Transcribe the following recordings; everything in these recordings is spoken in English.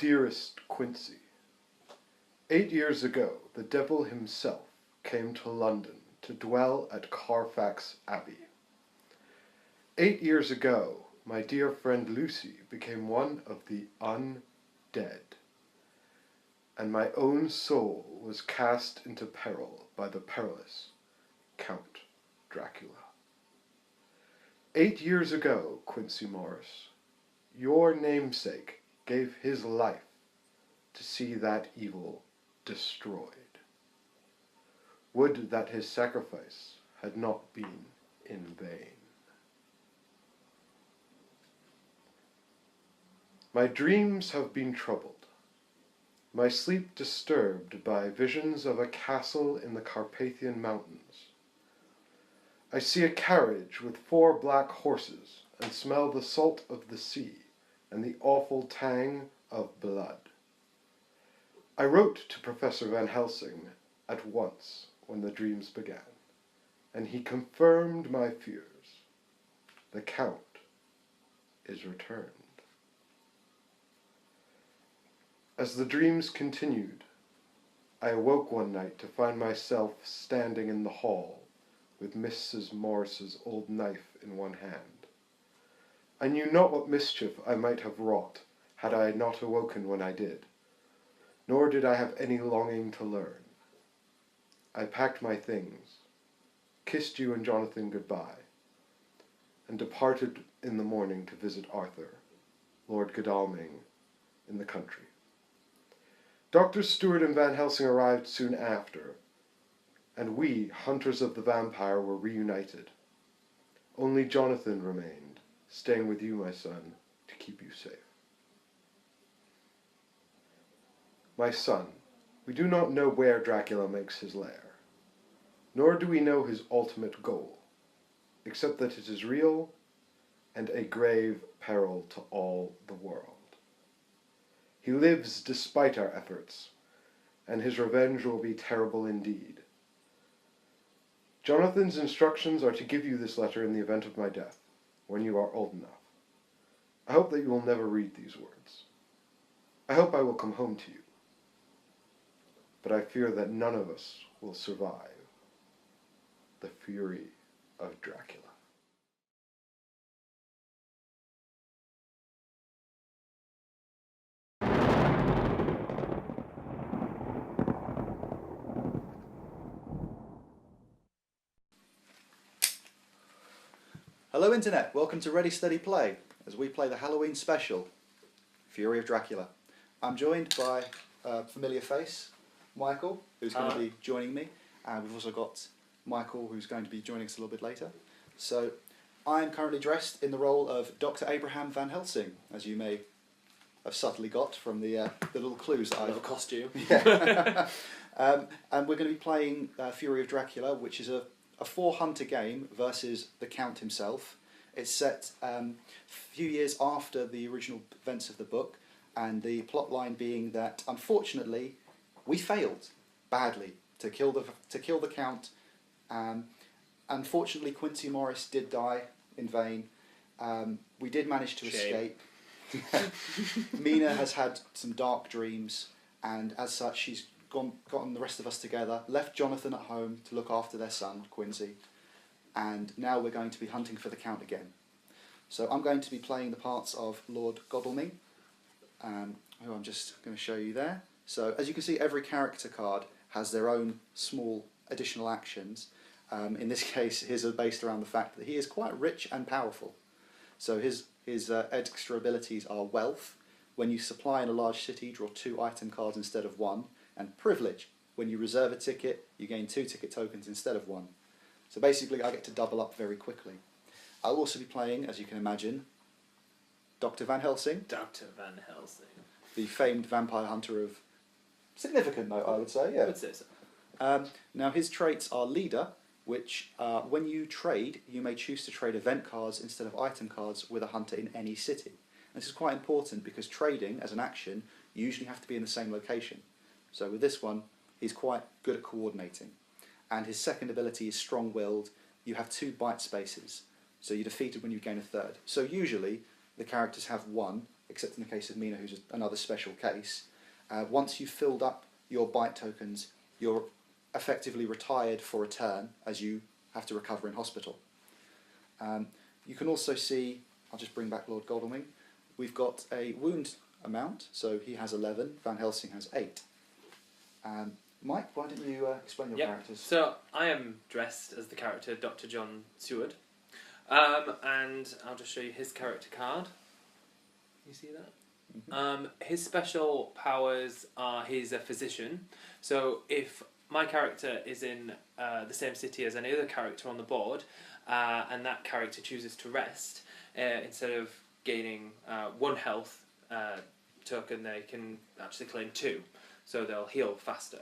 Dearest Quincy, 8 years ago the devil himself came to London to dwell at Carfax Abbey. 8 years ago my dear friend Lucy became one of the undead, and my own soul was cast into peril by the perilous Count Dracula. 8 years ago, Quincy Morris, your namesake gave his life to see that evil destroyed. Would that his sacrifice had not been in vain. My dreams have been troubled, my sleep disturbed by visions of a castle in the Carpathian Mountains. I see a carriage with 4 black horses, and smell the salt of the sea and the awful tang of blood. I wrote to Professor Van Helsing at once when the dreams began, and he confirmed my fears. The Count is returned. As the dreams continued, I awoke one night to find myself standing in the hall with Mrs. Morris's old knife in one hand. I knew not what mischief I might have wrought had I not awoken when I did, nor did I have any longing to learn. I packed my things, kissed you and Jonathan goodbye, and departed in the morning to visit Arthur, Lord Godalming, in the country. Dr. Seward and Van Helsing arrived soon after, and we, hunters of the vampire, were reunited. Only Jonathan remained, staying with you, my son, to keep you safe. My son, we do not know where Dracula makes his lair, nor do we know his ultimate goal, except that it is real and a grave peril to all the world. He lives despite our efforts, and his revenge will be terrible indeed. Jonathan's instructions are to give you this letter in the event of my death, when you are old enough. I hope that you will never read these words. I hope I will come home to you, but I fear that none of us will survive the Fury of Dracula. Hello Internet, welcome to Ready Steady Play, as we play the Halloween special, Fury of Dracula. I'm joined by a familiar face, Michael, who's going to be joining me, and we've also got Michael, who's going to be joining us a little bit later. So, I'm currently dressed in the role of Dr. Abraham Van Helsing, as you may have subtly got from the little clues that I've... costume. Yeah. And we're going to be playing Fury of Dracula, which is a 4-hunter game versus the Count himself. It's set a few years after the original events of the book, and the plot line being that, unfortunately, we failed badly to kill the Count. Unfortunately, Quincy Morris did die in vain. We did manage to escape. Mina has had some dark dreams, and as such, she's gotten the rest of us together, left Jonathan at home to look after their son, Quincy, and now we're going to be hunting for the Count again. So I'm going to be playing the parts of Lord Godalming, who I'm just going to show you there. So as you can see, every character card has their own small additional actions. In this case, his are based around the fact that he is quite rich and powerful. So his extra abilities are wealth. When you supply in a large city, draw 2 item cards instead of 1. And privilege. When you reserve a ticket, you gain 2 ticket tokens instead of 1. So basically, I get to double up very quickly. I'll also be playing, as you can imagine, Dr. Van Helsing. Dr. Van Helsing. The famed vampire hunter of significant note, I would say. Yeah. I would say so. Now, his traits are leader, which when you trade, you may choose to trade event cards instead of item cards with a hunter in any city. And this is quite important because trading, as an action, you usually have to be in the same location. So with this one, he's quite good at coordinating. And his second ability is strong-willed. You have 2 bite spaces, so you're defeated when you gain a 3rd. So usually, the characters have 1. except in the case of Mina, who's another special case. Once you've filled up your bite tokens, you're effectively retired for a turn, as you have to recover in hospital. You can also see, I'll just bring back Lord Godalming, we've got a wound amount, so he has 11, Van Helsing has 8. Mike, why don't you explain your characters? So I am dressed as the character Dr. John Seward, and I'll just show you his character card. You see that? Mm-hmm. His special powers are he's a physician, so if my character is in the same city as any other character on the board, and that character chooses to rest, instead of gaining 1 health token, they can actually claim 2, so they'll heal faster.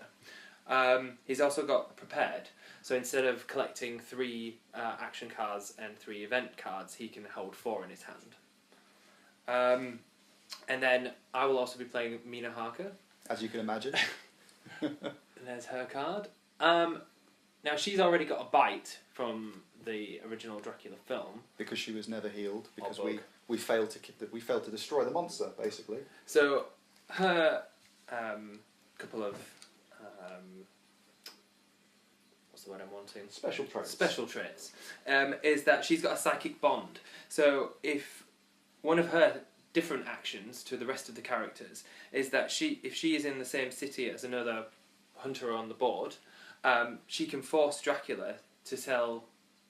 He's also got prepared, so instead of collecting 3 action cards and 3 event cards, he can hold 4 in his hand. And then I will also be playing Mina Harker. As you can imagine. And there's her card. Now she's already got a bite from the original Dracula film because she was never healed, because we failed to destroy the monster, basically. So her couple of what's the word I'm wanting? Special traits is that she's got a psychic bond. So if one of her different actions to the rest of the characters is that if she is in the same city as another hunter on the board, she can force Dracula to tell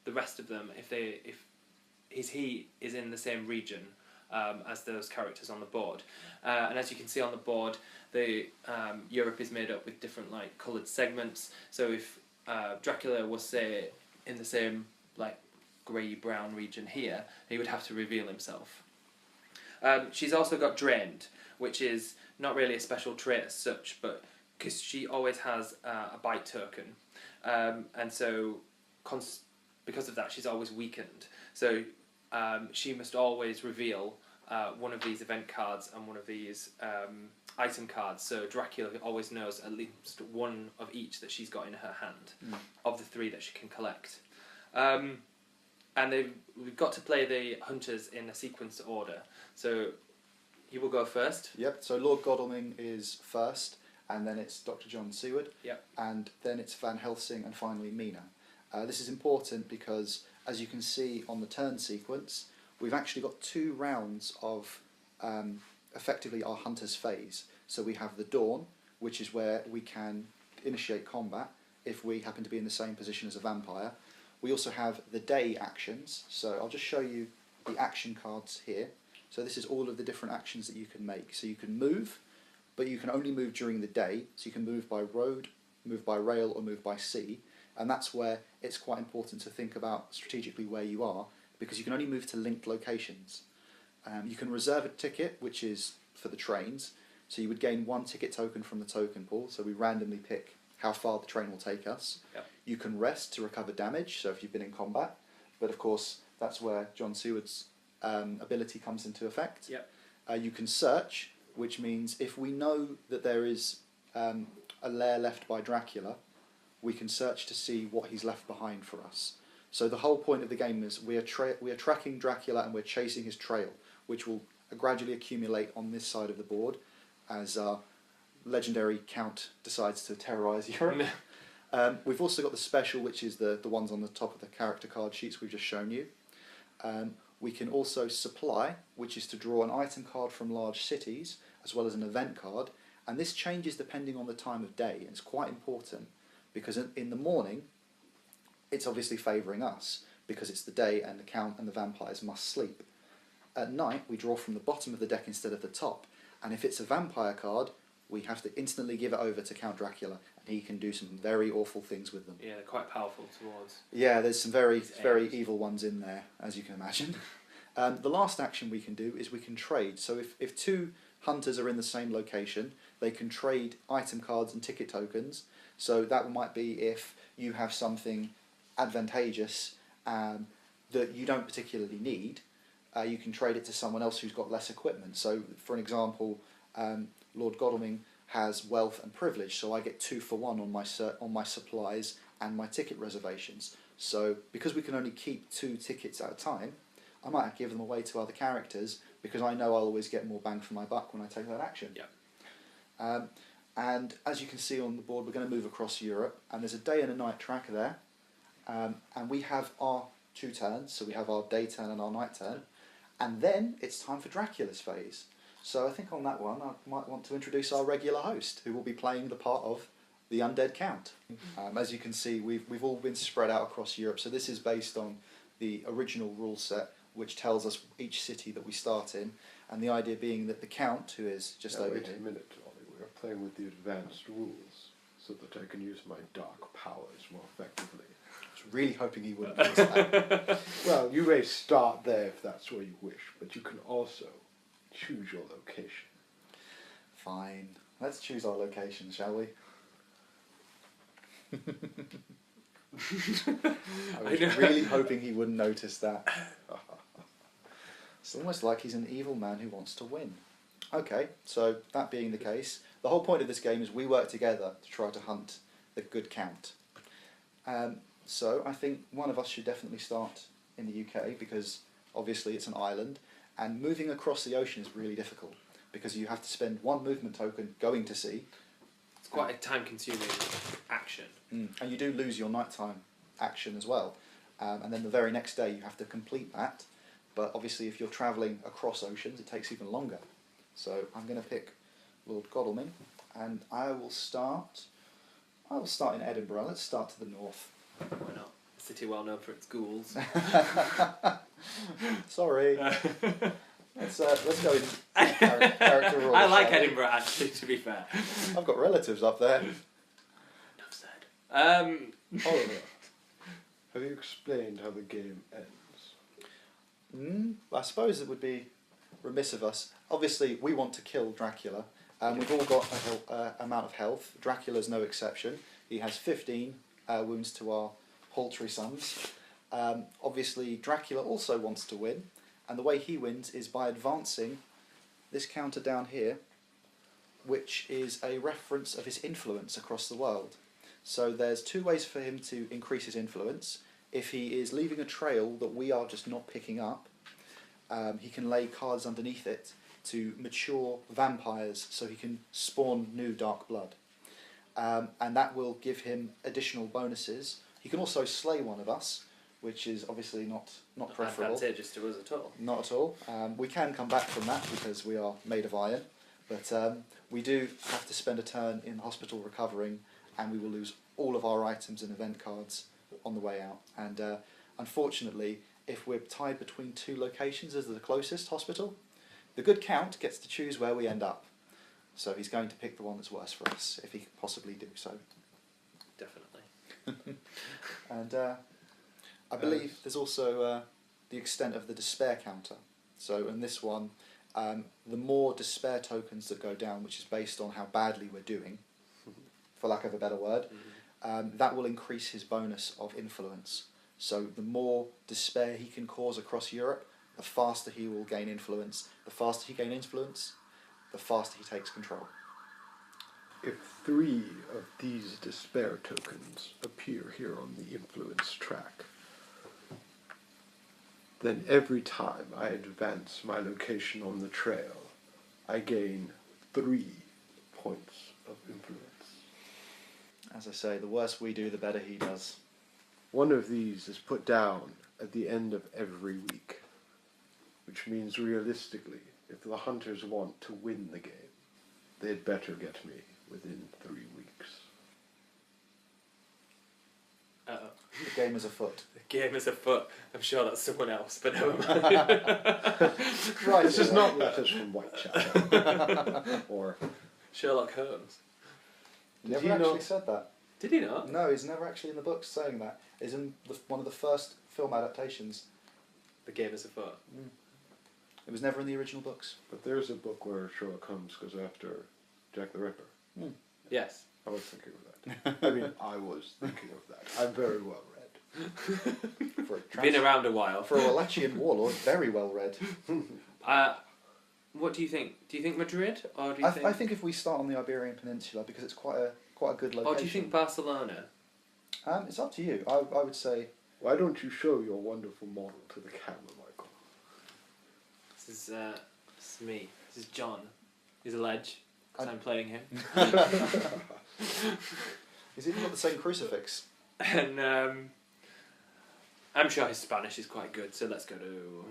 the rest of them if he is in the same region as those characters on the board. And as you can see on the board, the Europe is made up with different coloured segments. So if Dracula was, say, in the same grey-brown region here, he would have to reveal himself. She's also got drained, which is not really a special trait as such, but because she always has a bite token, and so because of that she's always weakened. So she must always reveal one of these event cards and one of these item cards, so Dracula always knows at least one of each that she's got in her hand, of the 3 that she can collect. And we've got to play the hunters in a sequence order. So you will go first. Yep, so Lord Godalming is first, and then it's Dr. John Seward, yep. And then it's Van Helsing, and finally Mina. This is important because, as you can see on the turn sequence, we've actually got 2 rounds of effectively our hunter's phase. So we have the dawn, which is where we can initiate combat if we happen to be in the same position as a vampire. We also have the day actions, so I'll just show you the action cards here. So this is all of the different actions that you can make. So you can move, but you can only move during the day. So you can move by road, move by rail, or move by sea. And that's where it's quite important to think about strategically where you are, because you can only move to linked locations. You can reserve a ticket, which is for the trains. So you would gain 1 ticket token from the token pool. So we randomly pick how far the train will take us. Yep. You can rest to recover damage, so if you've been in combat. But of course, that's where John Seward's ability comes into effect. Yep. You can search, which means if we know that there is a lair left by Dracula, we can search to see what he's left behind for us. So the whole point of the game is we are tracking Dracula and we're chasing his trail, which will gradually accumulate on this side of the board as our legendary Count decides to terrorise Europe. We've also got the special, which is the ones on the top of the character card sheets we've just shown you. We can also supply, which is to draw an item card from large cities, as well as an event card, and this changes depending on the time of day, and it's quite important, because in the morning, it's obviously favouring us, because it's the day and the Count and the vampires must sleep. At night, we draw from the bottom of the deck instead of the top, and if it's a vampire card, we have to instantly give it over to Count Dracula, and he can do some very awful things with them. Yeah, they're quite powerful towards... Yeah, there's some very evil ones in there, as you can imagine. The last action we can do is we can trade. So if 2 hunters are in the same location, they can trade item cards and ticket tokens. So that might be if you have something advantageous that you don't particularly need, you can trade it to someone else who's got less equipment. So, for an example, Lord Godalming has wealth and privilege, so I get 2 for 1 on my supplies and my ticket reservations. So, because we can only keep 2 tickets at a time, I might give them away to other characters, because I know I'll always get more bang for my buck when I take that action. Yeah. And as you can see on the board, we're going to move across Europe, and there's a day and a night tracker there, and we have our 2 turns, so we have our day turn and our night turn, and then it's time for Dracula's phase. So I think on that one I might want to introduce our regular host, who will be playing the part of the Undead Count. As you can see, we've all been spread out across Europe, so this is based on the original rule set, which tells us each city that we start in, and the idea being that the Count, who is just over... Wait a minute, Ollie. We are playing with the advanced rules, so that I can use my dark powers more effectively. I was really hoping he wouldn't notice that. Well, you may start there if that's where you wish, but you can also choose your location. Fine. Let's choose our location, shall we? I was really hoping he wouldn't notice that. It's almost like he's an evil man who wants to win. Okay, so that being the case, the whole point of this game is we work together to try to hunt the good Count. So I think one of us should definitely start in the UK, because obviously it's an island, and moving across the ocean is really difficult because you have to spend 1 movement token going to sea. It's quite a time-consuming action. And you do lose your nighttime action as well, and then the very next day you have to complete that. But obviously, if you're travelling across oceans, it takes even longer. So I'm going to pick Lord Godalming, and I will start in Edinburgh. Let's start to the north. Why not? A city well known for its ghouls. Sorry. Let's go in character role. I like Edinburgh, actually, to be fair. I've got relatives up there. Enough said. Oliver, have you explained how the game ends? I suppose it would be remiss of us. Obviously, we want to kill Dracula. We've all got an amount of health. Dracula's no exception. He has 15 wounds to our paltry sums. Obviously, Dracula also wants to win, and the way he wins is by advancing this counter down here, which is a reference of his influence across the world. So there's 2 ways for him to increase his influence. If he is leaving a trail that we are just not picking up, he can lay cards underneath it to mature vampires so he can spawn new dark blood. And that will give him additional bonuses. He can also slay one of us, which is obviously not preferable. Not advantageous to us at all. Not at all. We can come back from that because we are made of iron, but we do have to spend a turn in the hospital recovering, and we will lose all of our items and event cards on the way out. And unfortunately, if we're tied between 2 locations as the closest hospital, the good Count gets to choose where we end up. So he's going to pick the one that's worse for us, if he can possibly do so. Definitely. And I believe there's also the extent of the despair counter. So in this one, the more despair tokens that go down, which is based on how badly we're doing, for lack of a better word, that will increase his bonus of influence. So the more despair he can cause across Europe, the faster he will gain influence. The faster he gains influence, the faster he takes control. If 3 of these despair tokens appear here on the influence track, then every time I advance my location on the trail, I gain 3 points of influence. As I say, the worse we do, the better he does. One of these is put down at the end of every week, which means realistically, if the hunters want to win the game, they'd better get me within 3 weeks. Uh-oh. The game is afoot. The game is afoot. I'm sure that's someone else, but never mind. Right, This is not letters from Whitechapel. Or Sherlock Holmes. He never actually said that. Did he not? No, he's never actually in the books saying that. He's in one of the first film adaptations. The game is afoot. It was never in the original books. But there's a book where Sherlock Holmes goes after Jack the Ripper. Yes. I was thinking of that. I mean, I was thinking of that. I'm very well read. For a Been around a while. For a Wallachian warlord, very well read. What do you think? Do you think Madrid, or do you I think if we start on the Iberian Peninsula, because it's quite a good location. Or do you think Barcelona? It's up to you. I would say. Why don't you show your wonderful model to the camera, Michael? This This is me. This is John. He's a ledge, because I'm playing him. He's even got the same crucifix. And I'm sure his Spanish is quite good, so let's go to...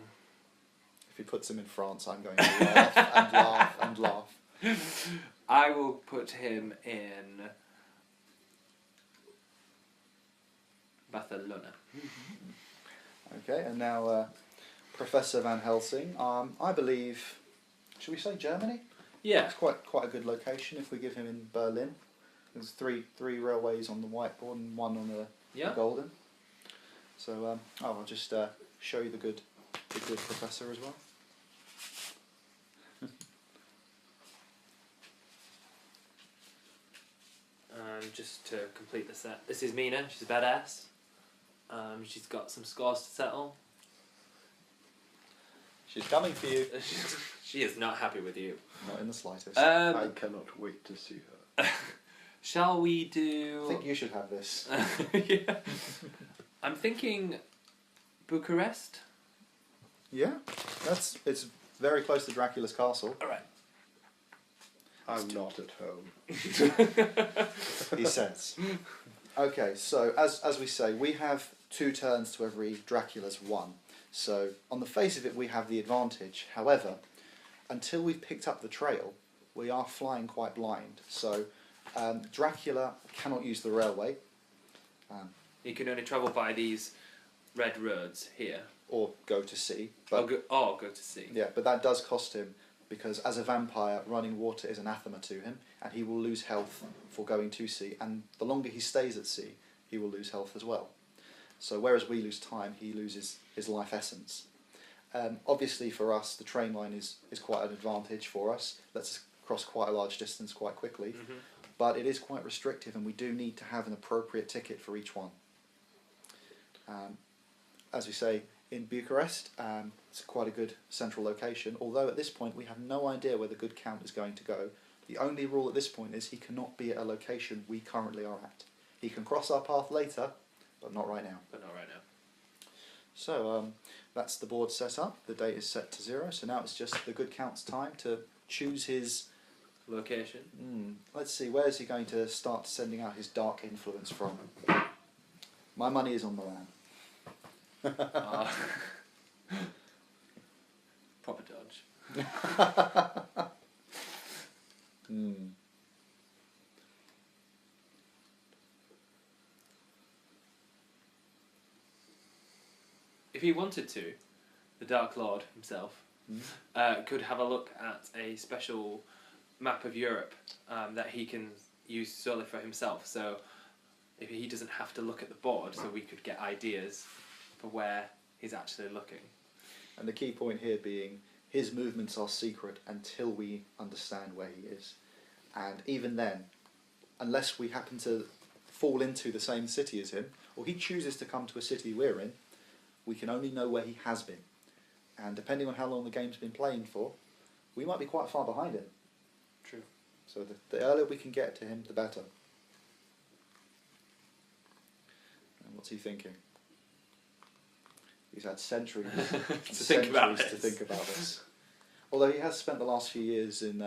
If he puts him in France, I'm going to laugh and laugh and laugh. I will put him in Barcelona. Okay, and now Professor Van Helsing. I believe, should we say Germany? Yeah. It's quite a good location if we give him in Berlin. There's three railways on the whiteboard and one on the golden. So I'll just show you the good professor as well. Just to complete the set, this is Mina. She's a badass. She's got some scores to settle. She's coming for you. She is not happy with you. Not in the slightest. I cannot wait to see her. Shall we do... I think you should have this. Yeah. I'm thinking Bucharest. Yeah, it's very close to Dracula's castle. All right. I'm not at home. He says. Okay, so as we say, we have 2 turns to every Dracula's 1. So on the face of it, we have the advantage. However, until we've picked up the trail, we are flying quite blind. So Dracula cannot use the railway. He can only travel by these red roads here. Or go to sea. Or go to sea. Yeah, but that does cost him, because as a vampire, running water is anathema to him, and he will lose health for going to sea, and the longer he stays at sea, he will lose health as well. So whereas we lose time, he loses his life essence. Obviously for us, the train line is quite an advantage for us. Lets us cross quite a large distance quite quickly, but it is quite restrictive, and we do need to have an appropriate ticket for each one. As we say, in Bucharest, it's quite a good central location, although at this point we have no idea where the good Count is going to go. The only rule at this point is he cannot be at a location we currently are at. He can cross our path later, but not right now. So that's the board set up. The date is set to 0, so now it's just the good Count's time to choose his... location. Let's see, where is he going to start sending out his dark influence from? My money is on Milan. Proper dodge. If he wanted to, the Dark Lord himself could have a look at a special map of Europe that he can use solely for himself. So if he doesn't have to look at the board, so we could get ideas for where he's actually looking. And the key point here being, his movements are secret until we understand where he is. And even then, unless we happen to fall into the same city as him, or he chooses to come to a city we're in, we can only know where he has been. And depending on how long the game's been playing for, we might be quite far behind him. True. So the earlier we can get to him, the better. And what's he thinking? He's had centuries to think about this. Although he has spent the last few years in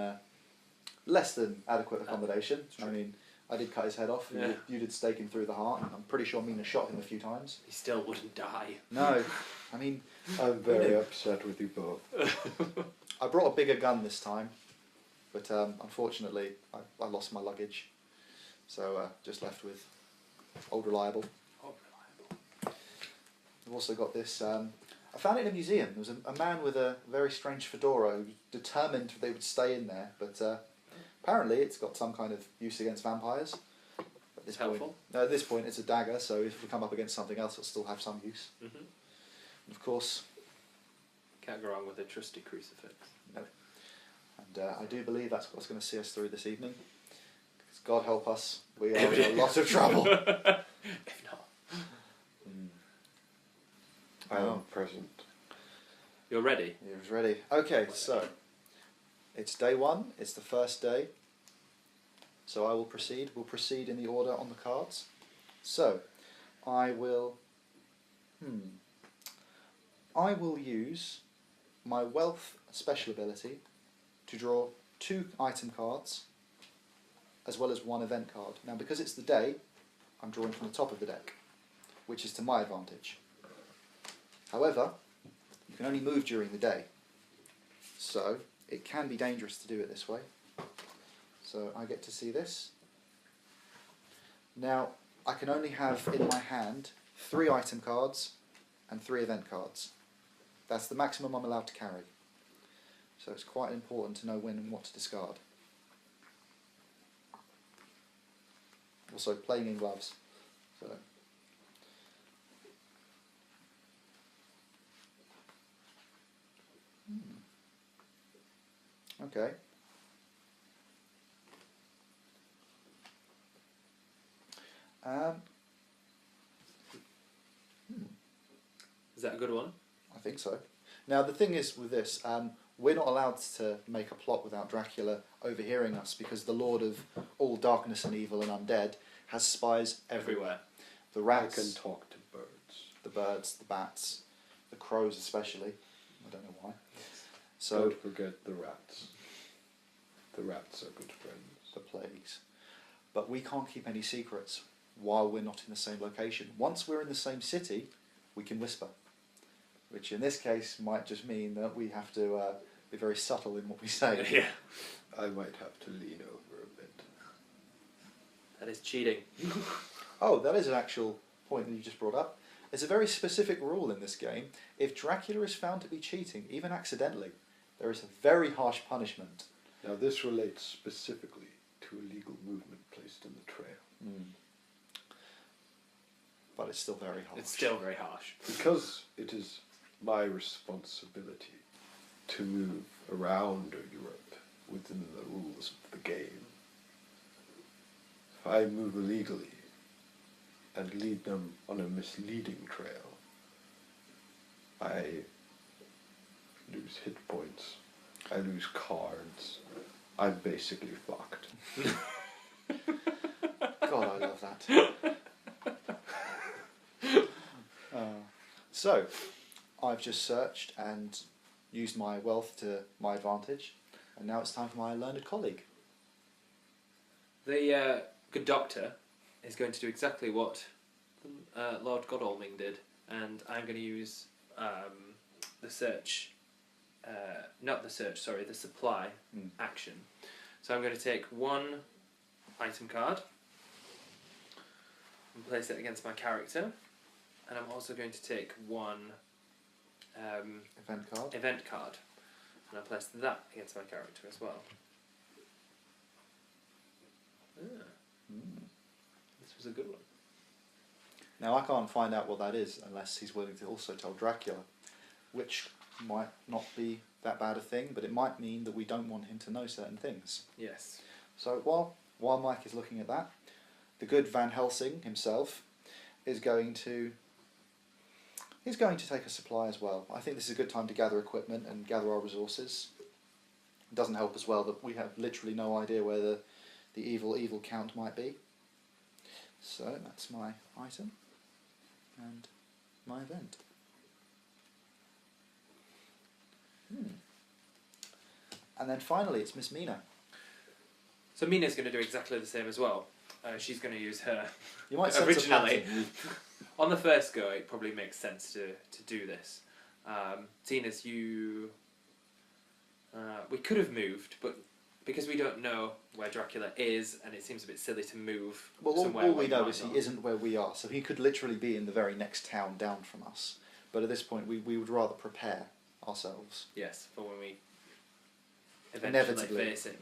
less than adequate accommodation. I mean, I did cut his head off, and you did stake him through the heart, and I'm pretty sure Mina shot him a few times. He still wouldn't die. No, I mean... I'm very upset with you both. I brought a bigger gun this time, but unfortunately I lost my luggage, so just left with Old Reliable. I've also got this, I found it in a museum. There was a man with a very strange fedora who was determined they would stay in there, but apparently it's got some kind of use against vampires. At this helpful? At this point it's a dagger, so if we come up against something else it'll still have some use. And of course... Can't go wrong with a trusty crucifix. No. And I do believe that's what's going to see us through this evening. Because God help us, we are in a lot of trouble. If not. I am present. You're ready? You're ready. Okay, so it's day 1, it's the first day. So I will proceed. We'll proceed in the order on the cards. So I will use my wealth special ability to draw 2 item cards as well as 1 event card. Now because it's the day, I'm drawing from the top of the deck, which is to my advantage. However, you can only move during the day, so it can be dangerous to do it this way. So I get to see this. Now I can only have in my hand 3 item cards and 3 event cards. That's the maximum I'm allowed to carry. So it's quite important to know when and what to discard. Also playing in gloves. So. Okay. Is that a good one? I think so. Now the thing is with this, we're not allowed to make a plot without Dracula overhearing us, because the Lord of all darkness and evil and undead has spies everywhere. The rats, I can talk to birds. the birds, the bats, the crows especially. I don't know why. So don't forget the rats. The rats are good friends. The plagues. But we can't keep any secrets while we're not in the same location. Once we're in the same city, we can whisper. Which in this case might just mean that we have to be very subtle in what we say. Yeah. I might have to lean over a bit. That is cheating. Oh, that is an actual point that you just brought up. There's a very specific rule in this game. If Dracula is found to be cheating, even accidentally, there is a very harsh punishment. Now this relates specifically to illegal movement placed in the trail. Mm. But it's still very harsh. It's still very harsh. Because it is my responsibility to move around Europe within the rules of the game. If I move illegally and lead them on a misleading trail, I lose hit points, I lose cards, I'm basically fucked. God, I love that. So, I've just searched and used my wealth to my advantage, and now it's time for my learned colleague. The good doctor is going to do exactly what Lord Godalming did, and I'm going to use the supply action. So I'm going to take 1 item card and place it against my character, and I'm also going to take 1 event card, and I'll place that against my character as well. This was a good one. Now I can't find out what that is unless he's willing to also tell Dracula, which might not be that bad a thing, but it might mean that we don't want him to know certain things. Yes. So while Mike is looking at that, the good Van Helsing himself is going to take a supply as well. I think this is a good time to gather equipment and gather our resources. It doesn't help as well that we have literally no idea where the evil Count might be. So that's my item and my event. And then finally it's Miss Mina. So Mina's going to do exactly the same as well. She's going to use her. You might originally. On the first go, it probably makes sense to do this. Tina's, we could have moved, but because we don't know where Dracula is, and it seems a bit silly to move somewhere. All we know is he isn't where we are, so he could literally be in the very next town down from us. But at this point, we would rather prepare ourselves. Yes, for when we eventually face him.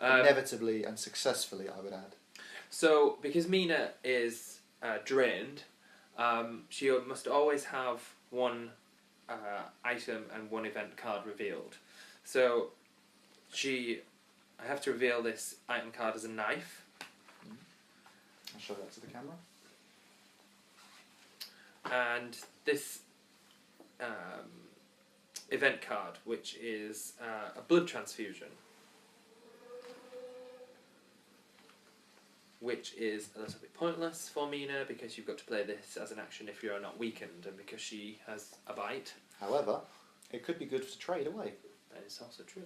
Inevitably and successfully, I would add. So, because Mina is drained, she must always have 1 item and 1 event card revealed. So, I have to reveal this item card as a knife. I'll show that to the camera. And this event card, which is a blood transfusion, which is a little bit pointless for Mina because you've got to play this as an action if you're not weakened and because she has a bite. However, it could be good to trade away. That is also true.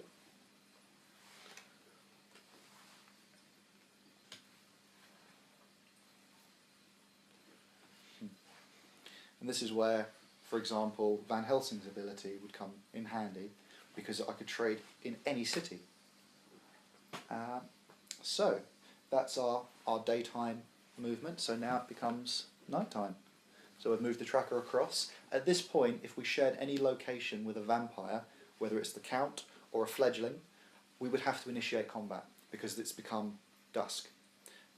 And this is where, for example, Van Helsing's ability would come in handy, because I could trade in any city. So that's our daytime movement. So now it becomes nighttime. So I've moved the tracker across. At this point, if we shared any location with a vampire, whether it's the Count or a fledgling, we would have to initiate combat because it's become dusk.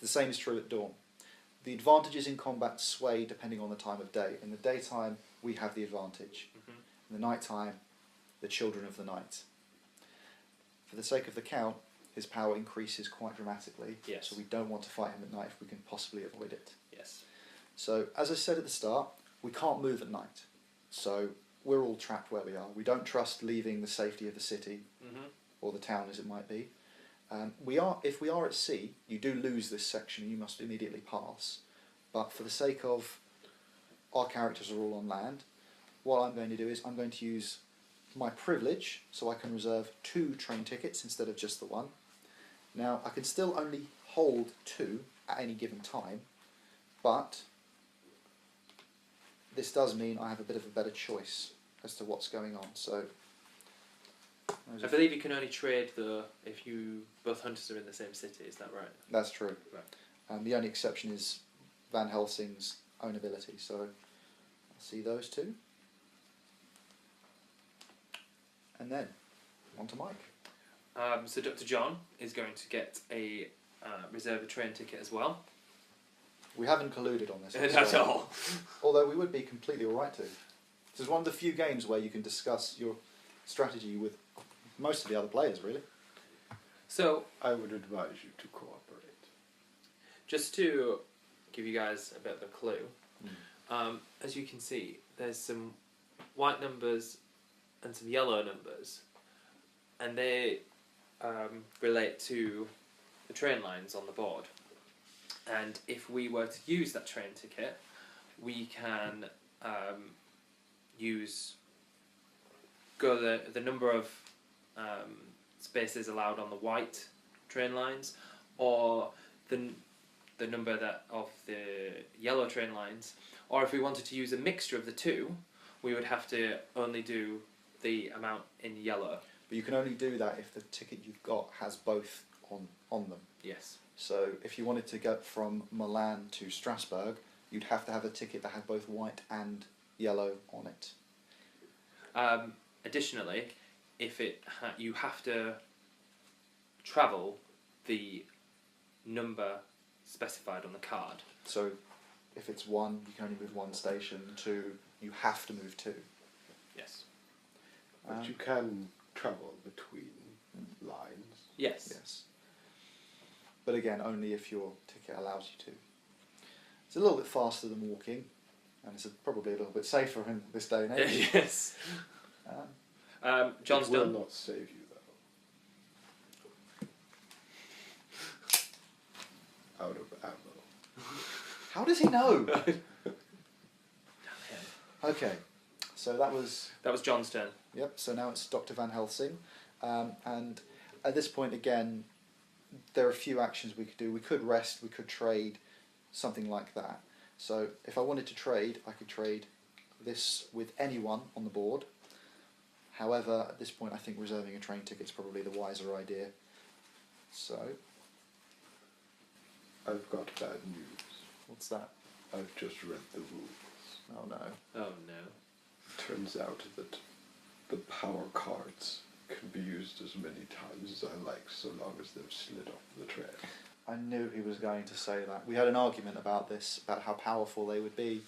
The same is true at dawn. The advantages in combat sway depending on the time of day. In the daytime, we have the advantage. In the nighttime, the children of the night. For the sake of the Count, his power increases quite dramatically. Yes. So we don't want to fight him at night if we can possibly avoid it. Yes. So, as I said at the start, we can't move at night. So, we're all trapped where we are. We don't trust leaving the safety of the city, or the town as it might be. If we are at sea, you do lose this section and you must immediately pass. But for the sake of our characters are all on land, what I'm going to do is I'm going to use my privilege so I can reserve 2 train tickets instead of just the 1. Now, I can still only hold 2 at any given time, but this does mean I have a bit of a better choice as to what's going on. So, I believe you can only trade if you both hunters are in the same city. Is that right? That's true. Right. The only exception is Van Helsing's own ability. So I'll see those 2, and then on to Mike. So Dr. John is going to get a reserve a train ticket as well. We haven't colluded on this Not at all. Although we would be completely alright to. This is one of the few games where you can discuss your strategy with most of the other players, really. So I would advise you to cooperate. Just to give you guys a bit of a clue, as you can see, there's some white numbers and some yellow numbers, and they relate to the train lines on the board. And if we were to use that train ticket, we can go the number of spaces allowed on the white train lines, or the number of the yellow train lines, or if we wanted to use a mixture of the 2, we would have to only do the amount in yellow. But you can only do that if the ticket you've got has both on them. Yes. So if you wanted to go from Milan to Strasbourg, you'd have to have a ticket that had both white and yellow on it. Additionally, if you have to travel the number specified on the card. So if it's 1, you can only move 1 station. 2, you have to move 2. Yes. But you can travel between lines. Yes. Yes. But again, only if your ticket allows you to. It's a little bit faster than walking, and it's probably a little bit safer in this day and age. Yes. John's it will done. not save you, though. Out of ammo. How does he know? Okay, so that was John's turn. Yep, so now it's Dr. Van Helsing. And at this point, again, there are a few actions we could do. We could rest, we could trade, something like that. So if I wanted to trade, I could trade this with anyone on the board. However, at this point, I think reserving a train ticket is probably the wiser idea. So, I've got bad news. what's that? I've just read the rules. Oh no. Oh no. Turns out that the power cards can be used as many times as I like, so long as they've slid off the tray. I knew he was going to say that. We had an argument about this, about how powerful they would be.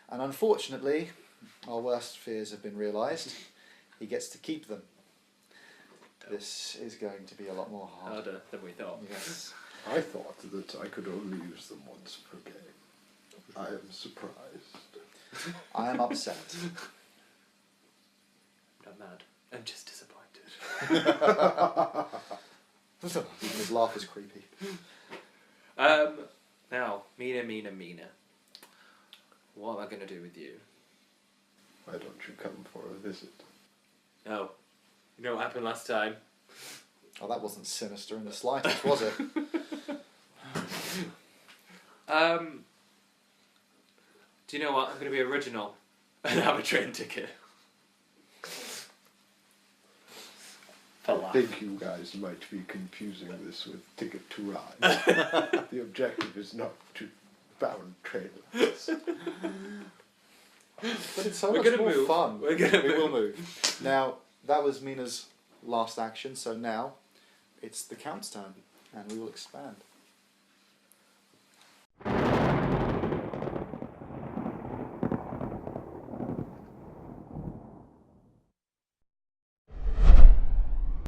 And unfortunately, our worst fears have been realised. He gets to keep them. This is going to be a lot more hard. Harder than we thought. Yes. I thought that I could only use them once per game. I am surprised. I am upset. I'm not mad. I'm just disappointed. His laugh is creepy. Now, Mina. What am I going to do with you? Why don't you come for a visit? No. You know what happened last time? Oh, that wasn't sinister in the slightest, was it? Do you know what? I'm going to be original and have a train ticket. I think you guys might be confusing this with Ticket to Ride. The objective is not to bound trailers. But it's so We're much gonna more move. fun. We're gonna We move. will move. Now, that was Mina's last action, so now it's the Count's turn, and we will expand.